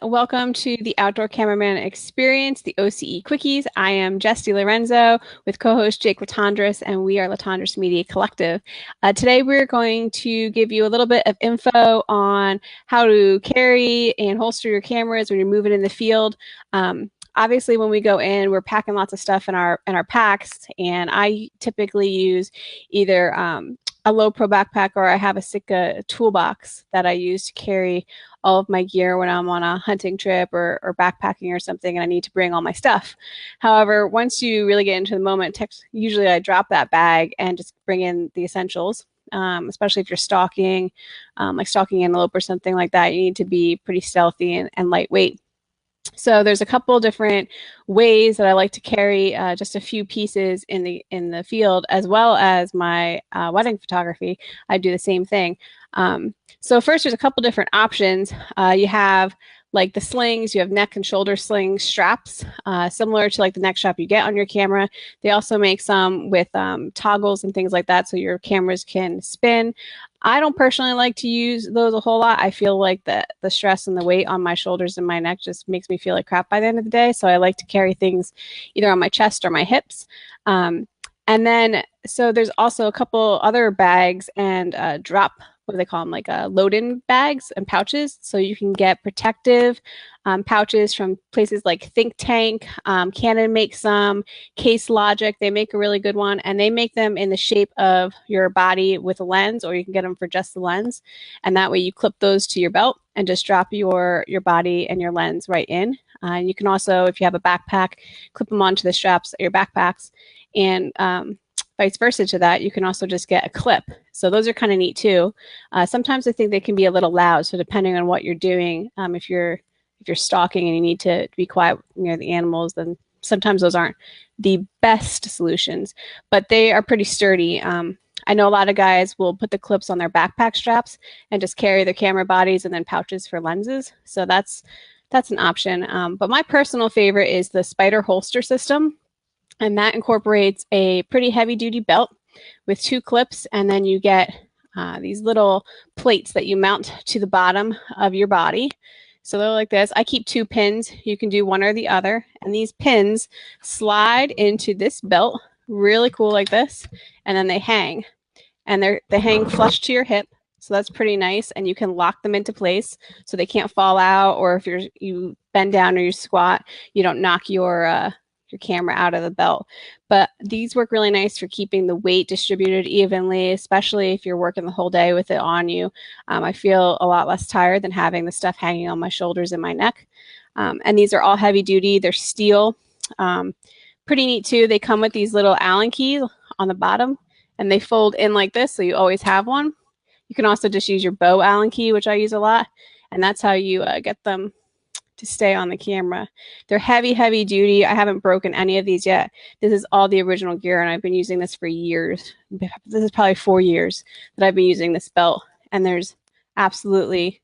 welcome to the Outdoor Cameraman Experience, the OCE Quickies. I am Jess DiLorenzo with co-host Jake Latondras, and we are Latondras Media Collective. Today we're going to give you a little bit of info on how to carry and holster your cameras when you're moving in the field. Obviously, when we go in, we're packing lots of stuff in our packs, and I typically use either a low pro backpack, or I have a Sitka toolbox that I use to carry all of my gear when I'm on a hunting trip or backpacking or something and I need to bring all my stuff. However, once you really get into the moment, usually I drop that bag and just bring in the essentials. Especially if you're stalking, like stalking antelope or something like that, you need to be pretty stealthy and lightweight. So there's a couple different ways that I like to carry just a few pieces in the field, as well as my wedding photography. I do the same thing. So first, there's a couple different options. You have like the slings, you have neck and shoulder sling straps, similar to like the neck strap you get on your camera. They also make some with toggles and things like that, so your cameras can spin. I don't personally like to use those a whole lot. I feel like the stress and the weight on my shoulders and my neck just makes me feel like crap by the end of the day. So I like to carry things either on my chest or my hips. And then, so there's also a couple other bags and what do they call them? Like load-in bags and pouches. So you can get protective pouches from places like Think Tank. Canon makes some. Case Logic, they make a really good one, and they make them in the shape of your body with a lens, or you can get them for just the lens. And that way you clip those to your belt and just drop your body and your lens right in. And you can also, if you have a backpack, clip them onto the straps of your backpacks. And vice versa to that, you can also just get a clip. So those are kind of neat too. Sometimes I think they can be a little loud, so depending on what you're doing, if you're stalking and you need to be quiet near the animals, then sometimes those aren't the best solutions, but they are pretty sturdy. I know a lot of guys will put the clips on their backpack straps and just carry their camera bodies and then pouches for lenses. So that's an option. But my personal favorite is the Spider holster system. And that incorporates a pretty heavy duty belt with 2 clips, and then you get these little plates that you mount to the bottom of your body. So they're like this. I keep 2 pins. You can do one or the other. And these pins slide into this belt, really cool like this, and then they hang. And they hang flush to your hip. So that's pretty nice, and you can lock them into place so they can't fall out, or if you bend down or you squat, you don't knock your camera out of the belt. But these work really nice for keeping the weight distributed evenly, especially if you're working the whole day with it on you. I feel a lot less tired than having the stuff hanging on my shoulders and my neck. And these are all heavy duty. They're steel. Pretty neat too. They come with these little Allen keys on the bottom, and they fold in like this, so you always have one. You can also just use your bow Allen key, which I use a lot, and that's how you get them to stay on the camera. They're heavy, heavy duty. I haven't broken any of these yet. This is all the original gear, and I've been using this for years. This is probably 4 years that I've been using this belt, and there's absolutely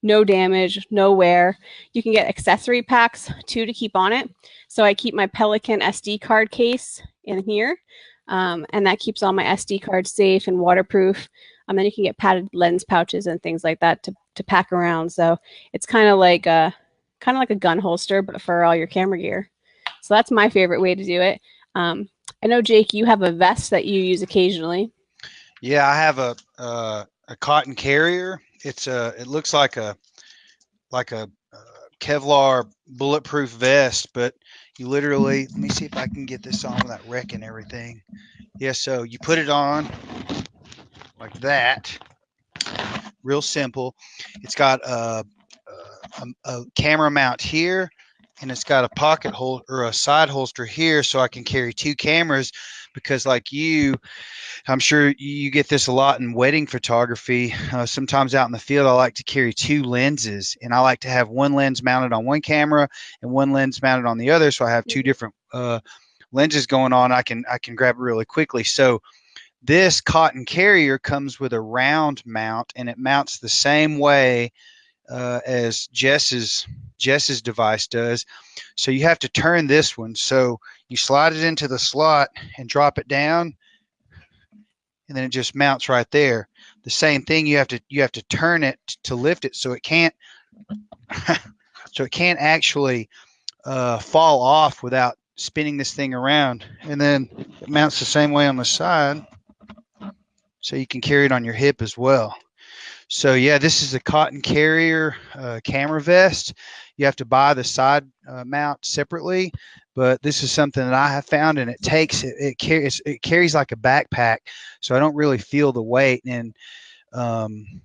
no damage, no wear. You can get accessory packs too to keep on it. So I keep my Pelican SD card case in here, and that keeps all my SD cards safe and waterproof. Then you can get padded lens pouches and things like that to pack around. So it's kind of like a gun holster, but for all your camera gear. So that's my favorite way to do it. I know, Jake, you have a vest that you use occasionally. Yeah, I have a cotton carrier. It looks like a Kevlar bulletproof vest, but you literally, let me see if I can get this on without wrecking everything. Yeah, so you put it on like that, real simple. It's got a camera mount here, and it's got a pocket hole or a side holster here, so I can carry 2 cameras. Because like you, I'm sure you get this a lot in wedding photography. Sometimes out in the field, I like to carry 2 lenses, and I like to have one lens mounted on one camera and one lens mounted on the other, so I have 2 different lenses going on. I can grab it really quickly. So this cotton carrier comes with a round mount, and it mounts the same way as Jess's device does. So you have to turn this one. So you slide it into the slot and drop it down, and then it just mounts right there. The same thing, you have to turn it to lift it, so it can't So it can't actually fall off without spinning this thing around. And then it mounts the same way on the side, so you can carry it on your hip as well. So yeah, this is a cotton carrier camera vest. You have to buy the side mount separately, but this is something that I have found, and it carries like a backpack, so I don't really feel the weight. And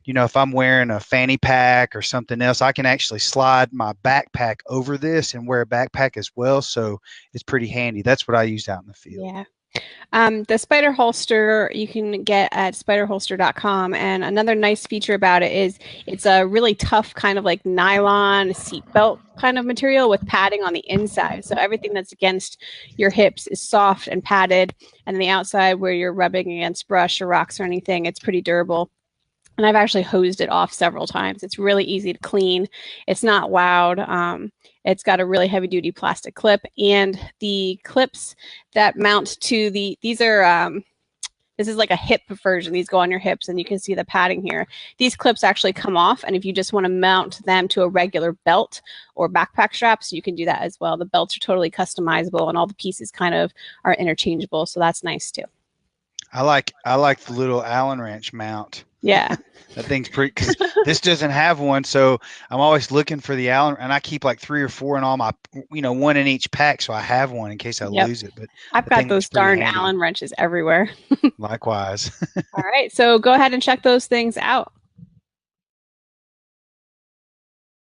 you know, if I'm wearing a fanny pack or something else, I can actually slide my backpack over this and wear a backpack as well. So it's pretty handy. That's what I used out in the field. Yeah. The spider holster you can get at spiderholster.com, and another nice feature about it is it's a really tough kind of like nylon seat belt kind of material with padding on the inside. So everything that's against your hips is soft and padded, and the outside where you're rubbing against brush or rocks or anything, it's pretty durable. And I've actually hosed it off several times. It's really easy to clean. It's not loud. It's got a really heavy duty plastic clip, and the clips that mount to these are, this is like a hip version. These go on your hips, and you can see the padding here. These clips actually come off, and if you just want to mount them to a regular belt or backpack straps, you can do that as well. The belts are totally customizable, and all the pieces kind of are interchangeable, so that's nice too. I like the little Allen wrench mount. Yeah. That thing's pretty, because this doesn't have one, so I'm always looking for the Allen, and I keep like 3 or 4 in all my, you know, one in each pack, so I have one in case I lose it. But I've got those darn Allen wrenches everywhere. Likewise. All right, so go ahead and check those things out.